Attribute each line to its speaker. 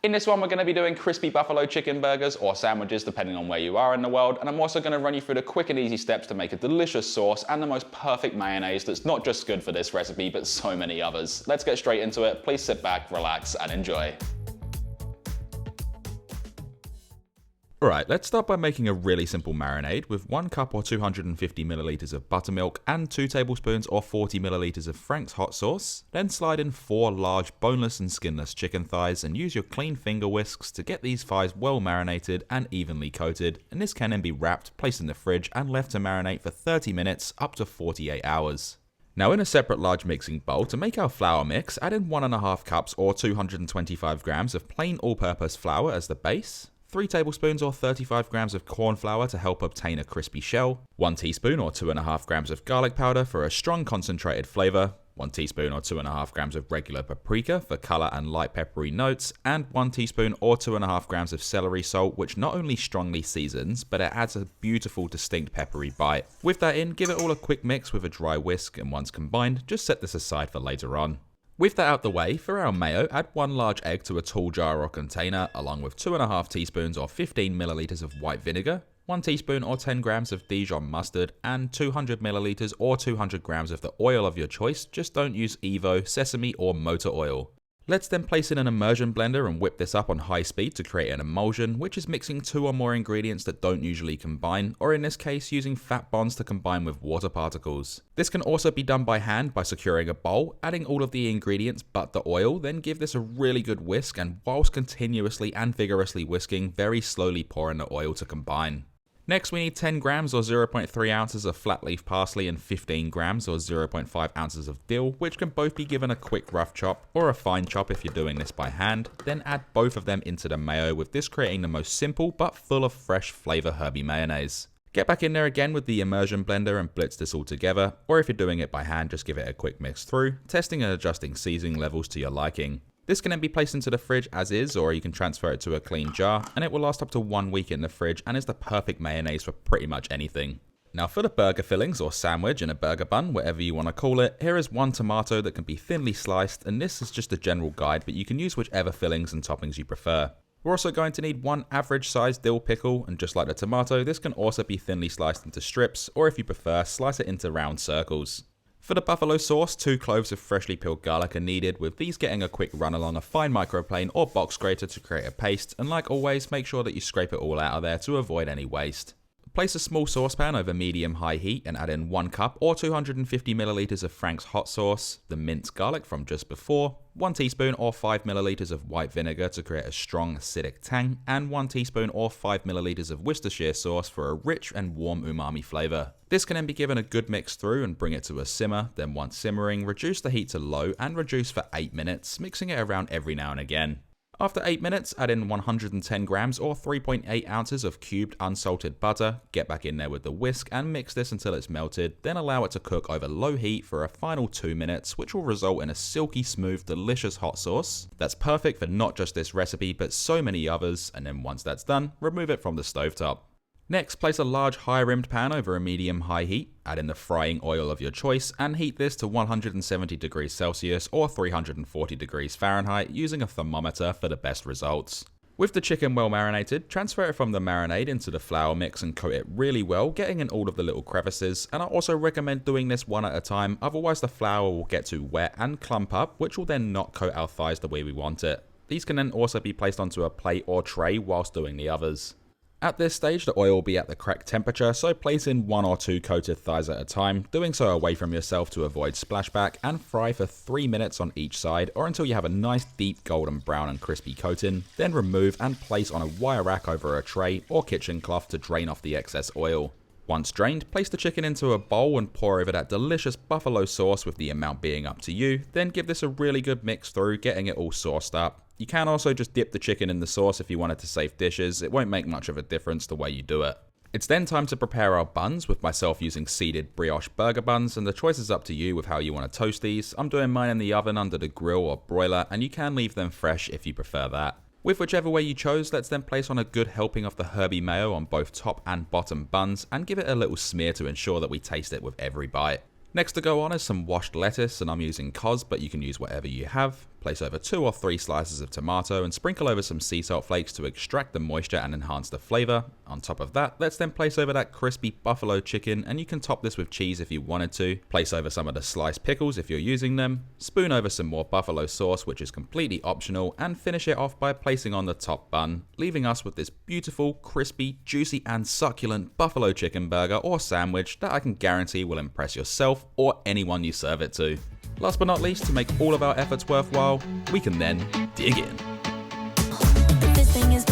Speaker 1: In this one, we're going to be doing crispy buffalo chicken burgers or sandwiches, depending on where you are in the world, and I'm also going to run you through the quick and easy steps to make a delicious sauce and the most perfect mayonnaise that's not just good for this recipe, but so many others. Let's get straight into it. Please sit back, relax, and enjoy.
Speaker 2: Alright, let's start by making a really simple marinade with 1 cup or 250 milliliters of buttermilk and 2 tablespoons or 40 milliliters of Frank's hot sauce. Then slide in 4 large boneless and skinless chicken thighs and use your clean finger whisks to get these thighs well marinated and evenly coated, and this can then be wrapped, placed in the fridge and left to marinate for 30 minutes up to 48 hours. Now in a separate large mixing bowl, to make our flour mix, add in 1.5 cups or 225 grams of plain all-purpose flour as the base, 3 tablespoons or 35 grams of corn flour to help obtain a crispy shell, 1 teaspoon or 2.5 grams of garlic powder for a strong concentrated flavour, 1 teaspoon or 2.5 grams of regular paprika for colour and light peppery notes, and 1 teaspoon or 2.5 grams of celery salt, which not only strongly seasons, but it adds a beautiful distinct peppery bite. With that in, give it all a quick mix with a dry whisk, and once combined, just set this aside for later on. With that out the way, for our mayo, add 1 large egg to a tall jar or container, along with 2.5 teaspoons or 15 milliliters of white vinegar, 1 teaspoon or 10 grams of Dijon mustard, and 200 milliliters or 200 grams of the oil of your choice. Just don't use Evo, sesame or motor oil. Let's then place in an immersion blender and whip this up on high speed to create an emulsion, which is mixing 2 or more ingredients that don't usually combine, or in this case using fat bonds to combine with water particles. This can also be done by hand by securing a bowl, adding all of the ingredients but the oil, then give this a really good whisk, and whilst continuously and vigorously whisking, very slowly pour in the oil to combine. Next, we need 10 grams or 0.3 ounces of flat leaf parsley and 15 grams or 0.5 ounces of dill, which can both be given a quick rough chop or a fine chop if you're doing this by hand. Then add both of them into the mayo, with this creating the most simple but full of fresh flavour herby mayonnaise. Get back in there again with the immersion blender and blitz this all together, or if you're doing it by hand, just give it a quick mix through, testing and adjusting seasoning levels to your liking. This can then be placed into the fridge as is, or you can transfer it to a clean jar, and it will last up to 1 week in the fridge and is the perfect mayonnaise for pretty much anything. Now for the burger fillings or sandwich in a burger bun, whatever you want to call it, here is 1 tomato that can be thinly sliced, and this is just a general guide, but you can use whichever fillings and toppings you prefer. We're also going to need 1 average sized dill pickle, and just like the tomato, this can also be thinly sliced into strips, or if you prefer, slice it into round circles. For the buffalo sauce, 2 cloves of freshly peeled garlic are needed, with these getting a quick run along a fine microplane or box grater to create a paste, and like always, make sure that you scrape it all out of there to avoid any waste. Place a small saucepan over medium-high heat and add in 1 cup or 250 milliliters of Frank's hot sauce, the minced garlic from just before, 1 teaspoon or 5 milliliters of white vinegar to create a strong acidic tang, and 1 teaspoon or 5 milliliters of Worcestershire sauce for a rich and warm umami flavour. This can then be given a good mix through and bring it to a simmer, then once simmering, reduce the heat to low and reduce for 8 minutes, mixing it around every now and again. After 8 minutes, add in 110 grams or 3.8 ounces of cubed unsalted butter, get back in there with the whisk and mix this until it's melted, then allow it to cook over low heat for a final 2 minutes, which will result in a silky smooth delicious hot sauce that's perfect for not just this recipe but so many others, and then once that's done, remove it from the stovetop. Next, place a large high-rimmed pan over a medium-high heat, add in the frying oil of your choice, and heat this to 170 degrees Celsius or 340 degrees Fahrenheit using a thermometer for the best results. With the chicken well marinated, transfer it from the marinade into the flour mix and coat it really well, getting in all of the little crevices, and I also recommend doing this one at a time, otherwise the flour will get too wet and clump up, which will then not coat our thighs the way we want it. These can then also be placed onto a plate or tray whilst doing the others. At this stage, the oil will be at the correct temperature, so place in 1 or 2 coated thighs at a time, doing so away from yourself to avoid splashback, and fry for 3 minutes on each side or until you have a nice deep golden brown and crispy coating, then remove and place on a wire rack over a tray or kitchen cloth to drain off the excess oil. Once drained, place the chicken into a bowl and pour over that delicious buffalo sauce, with the amount being up to you, then give this a really good mix through, getting it all sauced up. You can also just dip the chicken in the sauce if you wanted to save dishes, it won't make much of a difference the way you do it. It's then time to prepare our buns, with myself using seeded brioche burger buns, and the choice is up to you with how you want to toast these. I'm doing mine in the oven under the grill or broiler, and you can leave them fresh if you prefer that. With whichever way you chose, let's then place on a good helping of the herby mayo on both top and bottom buns, and give it a little smear to ensure that we taste it with every bite. Next to go on is some washed lettuce, and I'm using cos, but you can use whatever you have. Place over 2 or 3 slices of tomato and sprinkle over some sea salt flakes to extract the moisture and enhance the flavour. On top of that, let's then place over that crispy buffalo chicken, and you can top this with cheese if you wanted to. Place over some of the sliced pickles if you're using them. Spoon over some more buffalo sauce, which is completely optional, and finish it off by placing on the top bun, leaving us with this beautiful, crispy, juicy and succulent buffalo chicken burger or sandwich that I can guarantee will impress yourself or anyone you serve it to. Last but not least, to make all of our efforts worthwhile, we can then dig in.
Speaker 3: This thing is